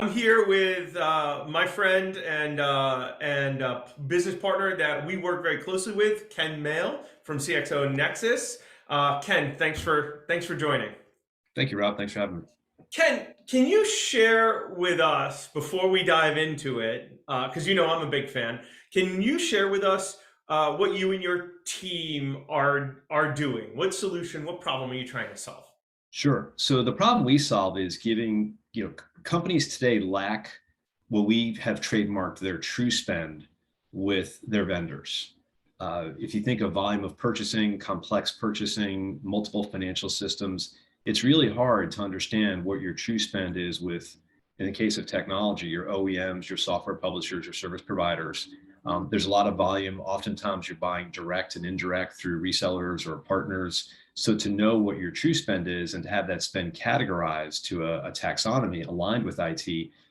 I'm here with my friend and business partner that we work very closely with, Ken Mail from CXO Nexus. Ken, thanks for joining. Thank you, Rob. Thanks for having me. Ken, can you share with us before we dive into it? Because I'm a big fan. Can you share with us what you and your team are doing? What solution? What problem are you trying to solve? Sure. So the problem we solve is giving, companies today lack what we have trademarked their true spend with their vendors. If you think of volume of purchasing, complex purchasing, multiple financial systems, it's really hard to understand what your true spend is with, in the case of technology, your OEMs, your software publishers, your service providers. There's a lot of volume. Oftentimes you're buying direct and indirect through resellers or partners. So to know what your true spend is and to have that spend categorized to a taxonomy aligned with IT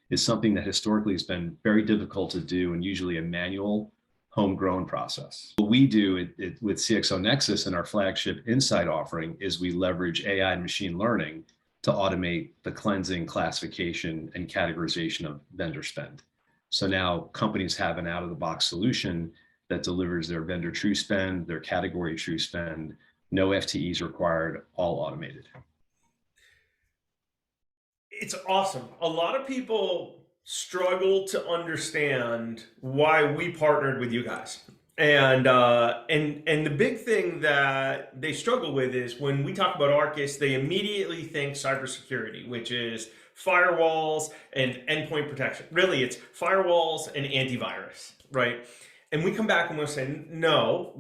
is something that historically has been very difficult to do and usually a manual homegrown process. What we do with CXO Nexus and our flagship Insight offering is we leverage AI and machine learning to automate the cleansing, classification, and categorization of vendor spend. So now companies have an out-of-the-box solution that delivers their vendor true spend, their category true spend, no FTEs required, all automated. It's awesome. A lot of people struggle to understand why we partnered with you guys. And the big thing that they struggle with is when we talk about Arcas, they immediately think cybersecurity, which is firewalls and endpoint protection. Really, it's firewalls and antivirus, right? And we come back and we're saying, no,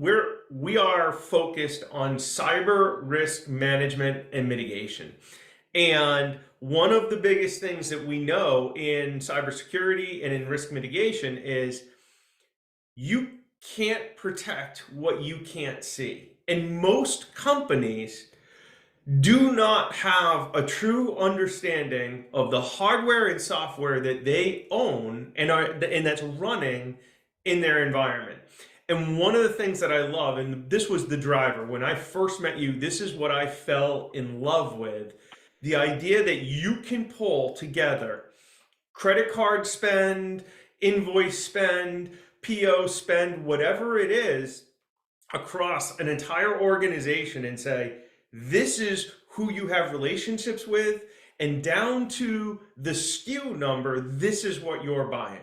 we are focused on cyber risk management and mitigation. And one of the biggest things that we know in cybersecurity and in risk mitigation is you can't protect what you can't see. And most companies do not have a true understanding of the hardware and software that they own and that's running in their environment. And one of the things that I love, and this was the driver when I first met you, this is what I fell in love with, the idea that you can pull together credit card spend, invoice spend, PO spend, whatever it is, across an entire organization and say, this is who you have relationships with, and down to the SKU number, this is what you're buying.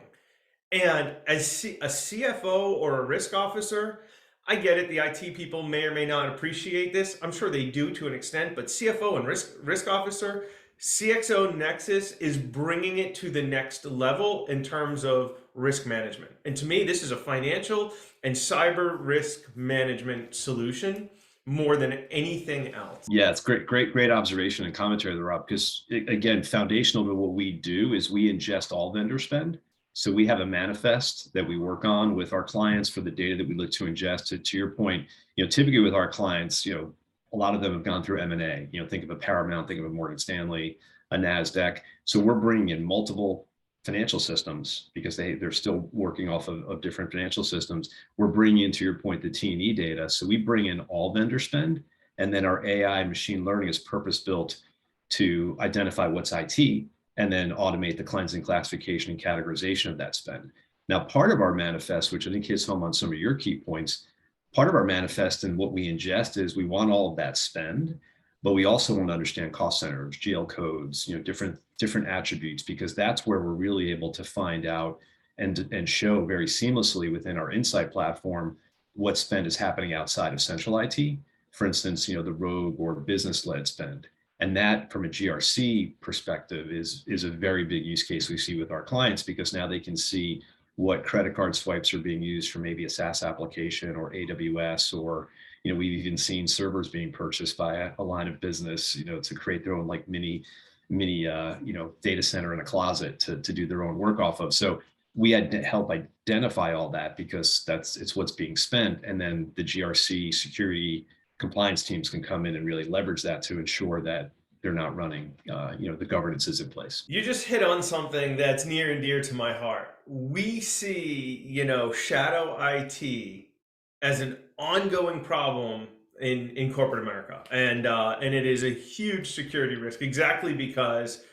And as a CFO or a risk officer, I get it. The IT people may or may not appreciate this. I'm sure they do to an extent, but CFO and risk officer, CXO Nexus is bringing it to the next level in terms of risk management. And to me, this is a financial and cyber risk management solution more than anything else. Yeah, it's great observation and commentary there, Rob, because again, foundational to what we do is we ingest all vendor spend. So we have a manifest that we work on with our clients for the data that we look to ingest. To your point, typically with our clients, a lot of them have gone through M&A. Think of a Paramount, think of a Morgan Stanley, a NASDAQ. So we're bringing in multiple financial systems because they're still working off of different financial systems. We're bringing in, to your point, the T&E data. So we bring in all vendor spend, and then our AI and machine learning is purpose built to identify what's IT and then automate the cleansing, classification, and categorization of that spend. Now, part of our manifest, which I think hits home on some of your key points, part of our manifest and what we ingest is we want all of that spend, but we also want to understand cost centers, GL codes, different attributes, because that's where we're really able to find out and show very seamlessly within our Insight platform what spend is happening outside of central IT. For instance, the rogue or business-led spend. And that, from a GRC perspective, is a very big use case we see with our clients, because now they can see what credit card swipes are being used for maybe a SaaS application or AWS, or we've even seen servers being purchased by a line of business, to create their own like mini data center in a closet to do their own work off of. So we had to help identify all that because it's what's being spent, and then the GRC security compliance teams can come in and really leverage that to ensure that they're not running, the governance is in place. You just hit on something that's near and dear to my heart. We see, shadow IT as an ongoing problem in corporate America, and it is a huge security risk. Exactly because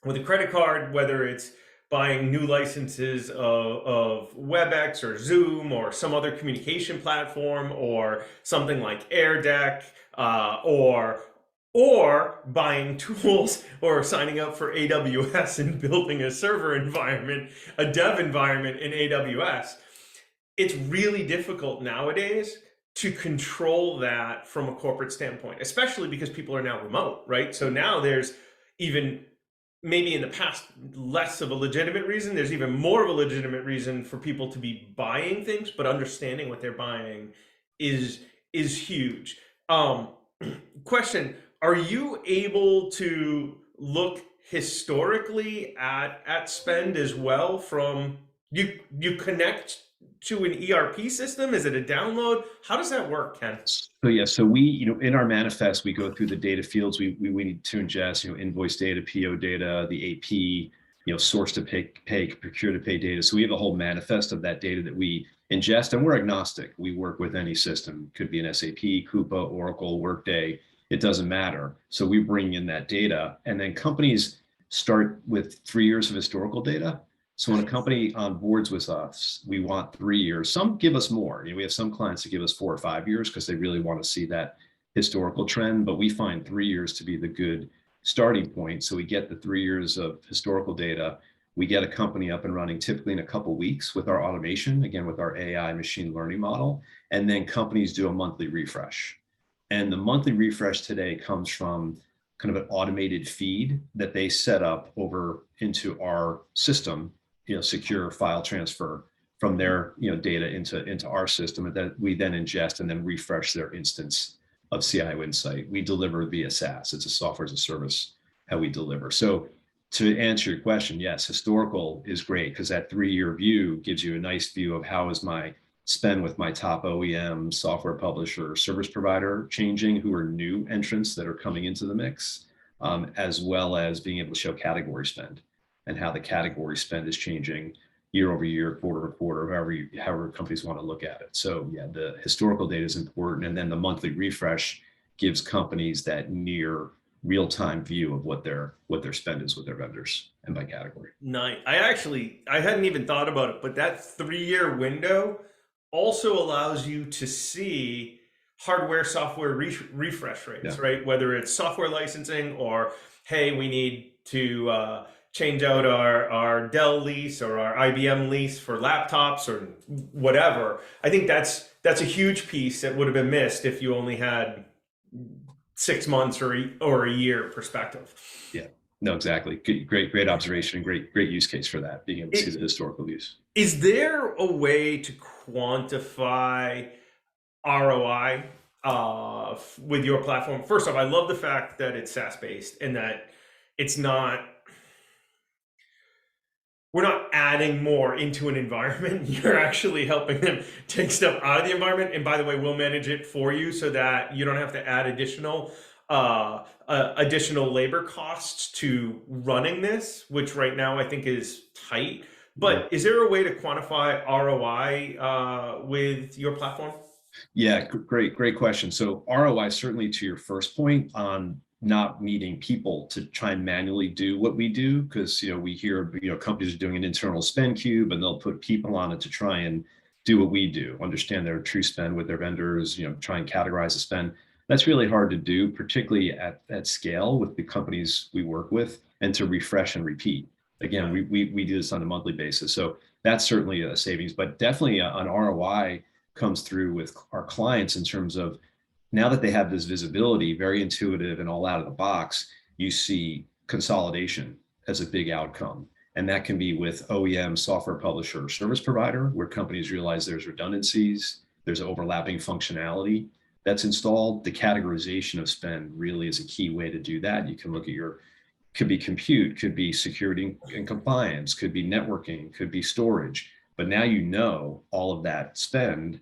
with a credit card, whether it's buying new licenses of WebEx or Zoom or some other communication platform or something like AirDeck, or buying tools or signing up for AWS and building a server environment, a dev environment in AWS. It's really difficult nowadays to control that from a corporate standpoint, especially because people are now remote, right? So now there's even, maybe in the past, less of a legitimate reason. There's even more of a legitimate reason for people to be buying things, but understanding what they're buying is huge. Um, Question: are you able to look historically at spend as well? From you connect to an ERP system? Is it a download? How does that work, Ken? So yeah, so we, in our manifest, we go through the data fields we need to ingest, invoice data, PO data, the AP, source to pay, procure to pay data. So we have a whole manifest of that data that we ingest, and we're agnostic. We work with any system. Could be an SAP, Coupa, Oracle, Workday. It doesn't matter. So we bring in that data, and then companies start with 3 years of historical data. So when a company onboards with us, we want 3 years. Some give us more. We have some clients that give us 4 or 5 years because they really want to see that historical trend. But we find 3 years to be the good starting point. So we get the 3 years of historical data. We get a company up and running typically in a couple of weeks with our automation, again, with our AI machine learning model. And then companies do a monthly refresh. And the monthly refresh today comes from kind of an automated feed that they set up over into our system, secure file transfer from their data into our system, and that we then ingest and then refresh their instance of CIO Insight. We deliver via SaaS. It's a software as a service how we deliver. So to answer your question, yes, historical is great because that 3-year view gives you a nice view of how is my spend with my top OEM, software publisher, service provider changing, who are new entrants that are coming into the mix, as well as being able to show category spend and how the category spend is changing year over year, quarter to quarter, however companies want to look at it. So yeah, the historical data is important. And then the monthly refresh gives companies that near real-time view of what their spend is with their vendors and by category. Nice. I hadn't even thought about it, but that 3-year window also allows you to see hardware software refresh rates, right? Whether it's software licensing or, hey, we need to change out our Dell lease or our IBM lease for laptops or whatever. I think that's a huge piece that would have been missed if you only had 6 months or a year perspective. Yeah, no, exactly. Great observation and great use case for that, being able to see the historical views. Is there a way to quantify ROI with your platform? First off, I love the fact that it's SaaS based and that it's not, we're not adding more into an environment. You're actually helping them take stuff out of the environment. And by the way, we'll manage it for you so that you don't have to add additional labor costs to running this, which right now I think is tight. But is there a way to quantify ROI with your platform? Yeah, great question. So ROI, certainly to your first point on not needing people to try and manually do what we do, because we hear companies are doing an internal spend cube and they'll put people on it to try and do what we do, understand their true spend with their vendors, try and categorize the spend. That's really hard to do, particularly at scale with the companies we work with, and to refresh and repeat. Again, we do this on a monthly basis. So that's certainly a savings, but definitely an ROI comes through with our clients in terms of, now that they have this visibility, very intuitive and all out of the box, you see consolidation as a big outcome. And that can be with OEM, software publisher, or service provider, where companies realize there's redundancies, there's overlapping functionality that's installed. The categorization of spend really is a key way to do that. You can look at could be compute, could be security and compliance, could be networking, could be storage. But now all of that spend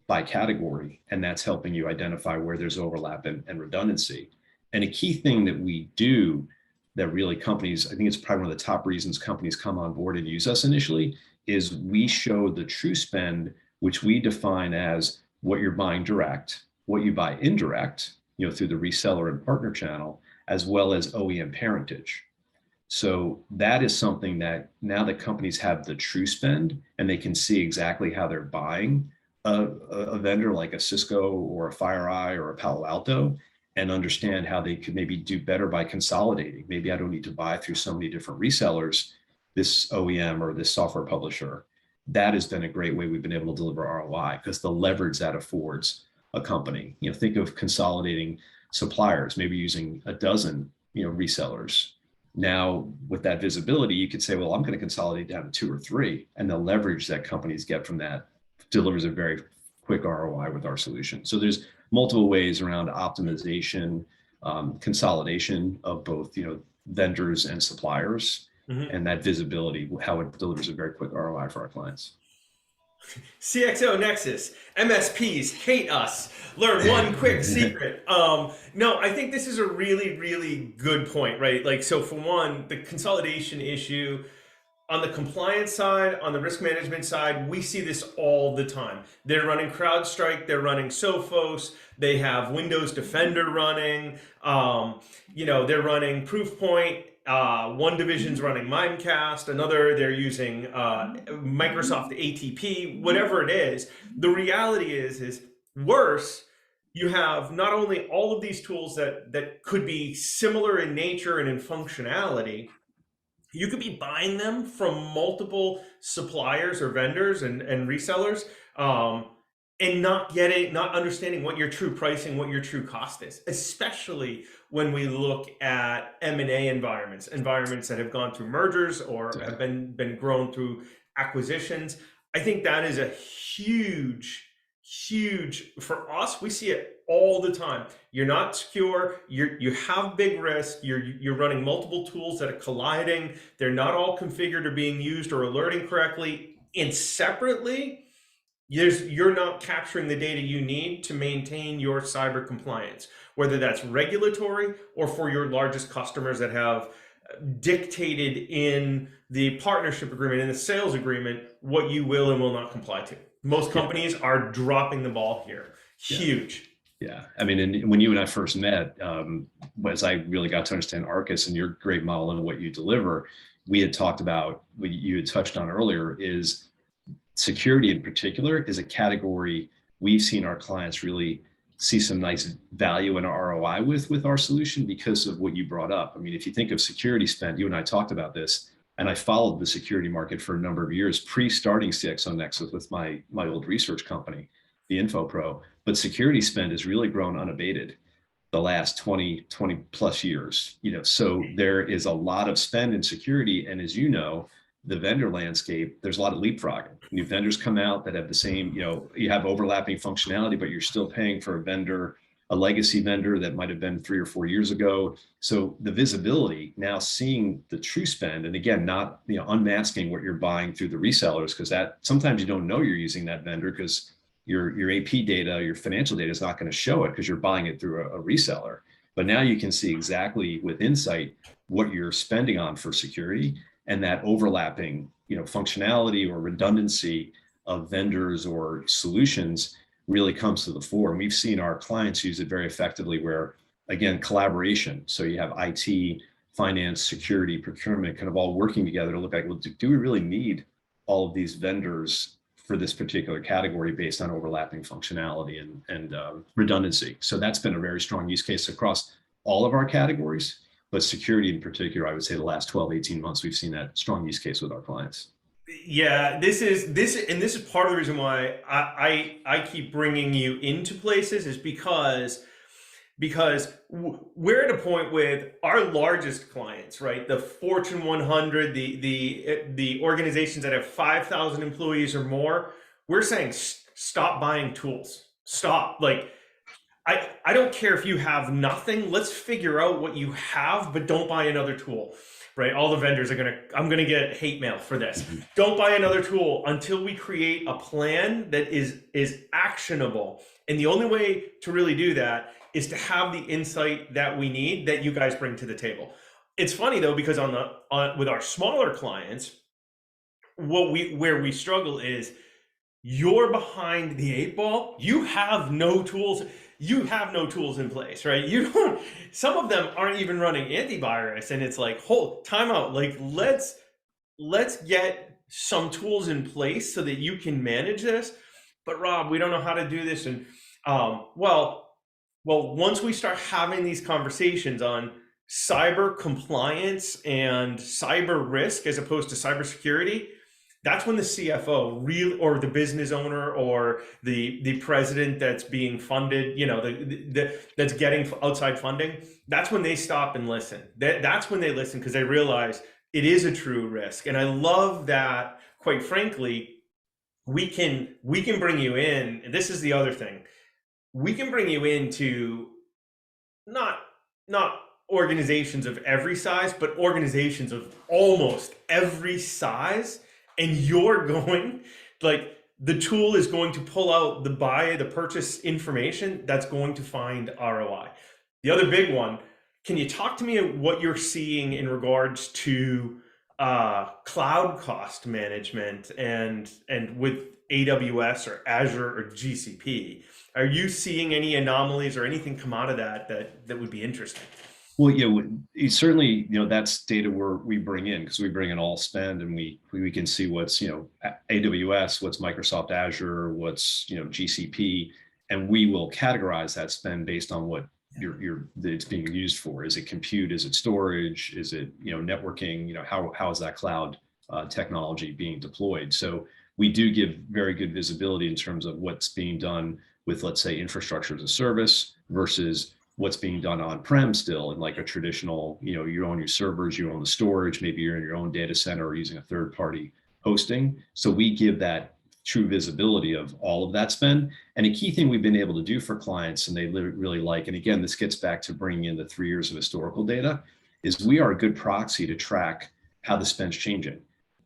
by category, and that's helping you identify where there's overlap and redundancy. And a key thing that we do that really companies, I think it's probably one of the top reasons companies come on board and use us initially, is we show the true spend, which we define as what you're buying direct, what you buy indirect, through the reseller and partner channel, as well as OEM parentage. So that is something that now that companies have the true spend and they can see exactly how they're buying a vendor like a Cisco or a FireEye or a Palo Alto, and understand how they could maybe do better by consolidating. Maybe I don't need to buy through so many different resellers, this OEM or this software publisher. That has been a great way we've been able to deliver ROI because the leverage that affords a company. Think of consolidating suppliers, maybe using a dozen, resellers. Now, with that visibility, you could say, well, I'm going to consolidate down to 2 or 3, and the leverage that companies get from that delivers a very quick ROI with our solution. So there's multiple ways around optimization, consolidation of both, vendors and suppliers, and that visibility, how it delivers a very quick ROI for our clients. CXO Nexus, MSPs hate us. Learn one quick secret. No, I think this is a really, really good point, right? Like, so for one, the consolidation issue on the compliance side, on the risk management side, we see this all the time. They're running CrowdStrike, they're running Sophos, they have Windows Defender running, they're running Proofpoint. One division's running Mimecast, another they're using Microsoft ATP, whatever it is. The reality is worse. You have not only all of these tools that could be similar in nature and in functionality, you could be buying them from multiple suppliers or vendors and resellers, and not understanding what your true pricing, what your true cost is, especially when we look at M&A environments that have gone through mergers or have been grown through acquisitions. I think that is a huge, for us, we see it all the time. You're not secure, you have big risk, you're running multiple tools that are colliding, they're not all configured or being used or alerting correctly, and separately, you're not capturing the data you need to maintain your cyber compliance, whether that's regulatory or for your largest customers that have dictated in the partnership agreement, in the sales agreement, what you will and will not comply to. Most companies are dropping the ball here. Huge. Yeah. I mean, and when you and I first met, as I really got to understand Arcas and your great model and what you deliver, we had talked about what you had touched on earlier is security in particular is a category we've seen our clients really see some nice value in our ROI with our solution because of what you brought up. I mean, if you think of security spend, you and I talked about this, and I followed the security market for a number of years pre-starting CXO Nexus with my old research company, the InfoPro. But security spend has really grown unabated the last 20 plus years. So there is a lot of spend in security, and as you know, the vendor landscape, there's a lot of leapfrogging. New vendors come out that have the same, you have overlapping functionality, but you're still paying for a vendor, a legacy vendor that might have been 3 or 4 years ago. So the visibility, now seeing the true spend, and again, not unmasking what you're buying through the resellers, because that sometimes you don't know you're using that vendor because your AP data, your financial data is not going to show it because you're buying it through a reseller. But now you can see exactly with insight what you're spending on for security, and that overlapping, functionality or redundancy of vendors or solutions really comes to the fore. And we've seen our clients use it very effectively where, again, collaboration. So you have IT, finance, security, procurement kind of all working together to look like, well, do we really need all of these vendors for this particular category based on overlapping functionality and redundancy? So that's been a very strong use case across all of our categories. But security in particular, I would say the last 12, 18 months, we've seen that strong use case with our clients. Yeah, this is part of the reason why I keep bringing you into places is because we're at a point with our largest clients, right? The Fortune 100, the organizations that have 5,000 employees or more. We're saying stop buying tools. Stop. Like, I don't care if you have nothing. Let's figure out what you have, but don't buy another tool, right? All the vendors I'm gonna get hate mail for this. Don't buy another tool until we create a plan that is actionable. And the only way to really do that is to have the insight that we need, that you guys bring to the table. It's funny though, because with our smaller clients, where we struggle is you're behind the 8 ball. You have no tools. you have no tools in place, right? You don't, some of them aren't even running antivirus, and it's like, hold, time out. Like, let's get some tools in place so that you can manage this. But Rob, we don't know how to do this. And well, once we start having these conversations on cyber compliance and cyber risk as opposed to cybersecurity, that's when the CFO really, or the business owner, or the president that's being funded, that's getting outside funding, that's when they stop and listen. That's when they listen, because they realize it is a true risk. And I love that, quite frankly, we can bring you in. And this is the other thing. We can bring you into not organizations of every size, but organizations of almost every size. And you're going, like, the tool is going to pull out the purchase information that's going to find ROI. The other big one, can you talk to me what you're seeing in regards to cloud cost management and with AWS or Azure or GCP? Are you seeing any anomalies or anything come out of that would be interesting? Well, yeah, certainly, that's data we bring in, because we bring in all spend, and we can see what's, AWS, what's Microsoft Azure, what's, GCP, and we will categorize that spend based on what it's being used for. Is it compute? Is it storage? Is it, networking? How is that cloud technology being deployed? So we do give very good visibility in terms of what's being done with, let's say, infrastructure as a service versus what's being done on-prem still, in like a traditional, you own your servers, you own the storage, maybe you're in your own data center or using a third-party hosting. So we give that true visibility of all of that spend. And a key thing we've been able to do for clients, and they really like, and again, this gets back to bringing in the 3 years of historical data, is we are a good proxy to track how the spend's changing.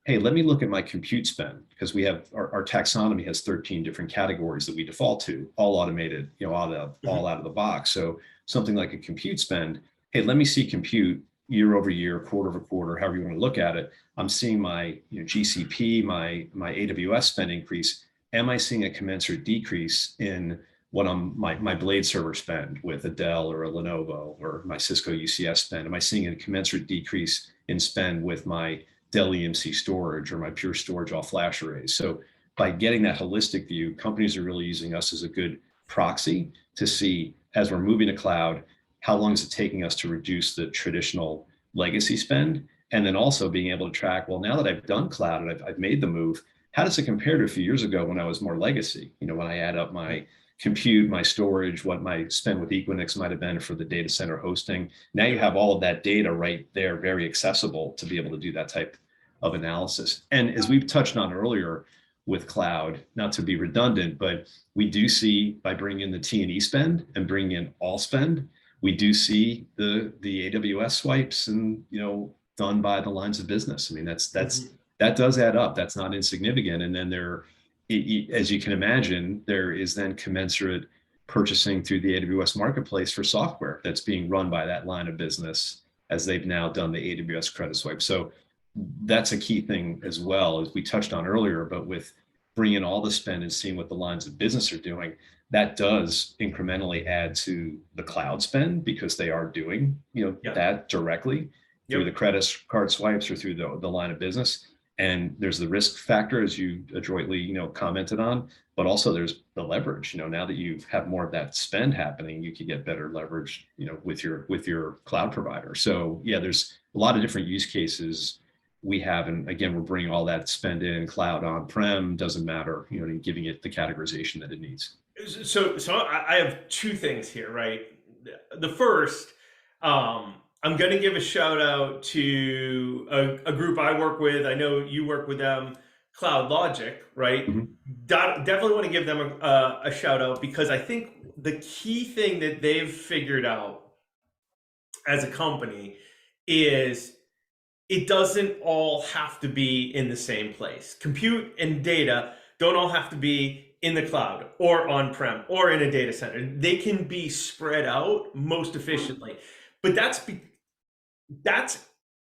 Hey, let me look at my compute spend, because we have our taxonomy has 13 different categories that we default to, all automated, all out of the box. So something like a compute spend, hey, let me see compute year over year, quarter over quarter, however you want to look at it. I'm seeing my GCP, my AWS spend increase. Am I seeing a commensurate decrease in what my Blade server spend with a Dell or a Lenovo, or my Cisco UCS spend? Am I seeing a commensurate decrease in spend with my Dell EMC storage or my Pure Storage all flash arrays? So by getting that holistic view, companies are really using us as a good proxy to see, as we're moving to cloud, how long is it taking us to reduce the traditional legacy spend? And then also being able to track, well, now that I've done cloud and I've made the move, how does it compare to a few years ago when I was more legacy? When I add up my compute, my storage, what my spend with Equinix might have been for the data center hosting. Now you have all of that data right there, very accessible to be able to do that type of analysis. And as we've touched on earlier with cloud, not to be redundant, but we do see, by bringing in the T&E spend and bringing in all spend, we do see the AWS swipes and done by the lines of business. I mean, that does add up. That's not insignificant. And then as you can imagine, there is then commensurate purchasing through the AWS marketplace for software that's being run by that line of business, as they've now done the AWS credit swipe. So that's a key thing as well, as we touched on earlier, but with bringing all the spend and seeing what the lines of business are doing, that does incrementally add to the cloud spend, because they are doing that directly through the credit card swipes or through the line of business. And there's the risk factor, as you adroitly commented on, but also there's the leverage. Now that you have more of that spend happening, you can get better leverage with your cloud provider. So yeah, there's a lot of different use cases we have, and again, we're bringing all that spend in cloud, on-prem, doesn't matter, giving it the categorization that it needs. So I have two things here, right? The first, I'm going to give a shout out to a group I work with. I know you work with them, Cloud Logic, right? Mm-hmm. Definitely want to give them a shout out, because I think the key thing that they've figured out as a company is it doesn't all have to be in the same place. Compute and data don't all have to be in the cloud or on-prem or in a data center. They can be spread out most efficiently. But that's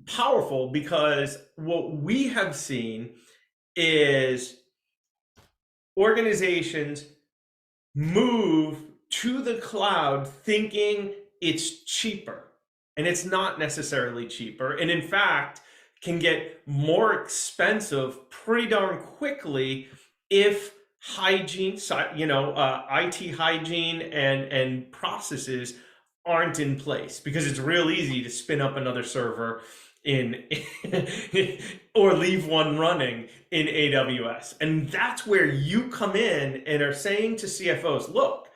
powerful, because what we have seen is organizations move to the cloud thinking it's cheaper. And it's not necessarily cheaper. And in fact, can get more expensive pretty darn quickly if hygiene, IT hygiene and processes aren't in place, because it's real easy to spin up another server in or leave one running in AWS. And that's where you come in and are saying to CFOs, look,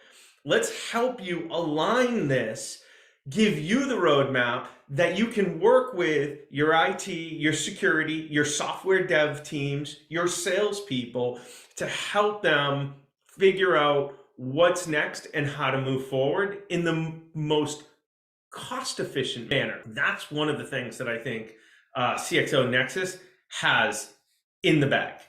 let's help you align this, give you the roadmap that you can work with your IT, your security, your software dev teams, your salespeople to help them figure out what's next and how to move forward in the most cost efficient manner. That's one of the things that I think CXO Nexus has in the bag.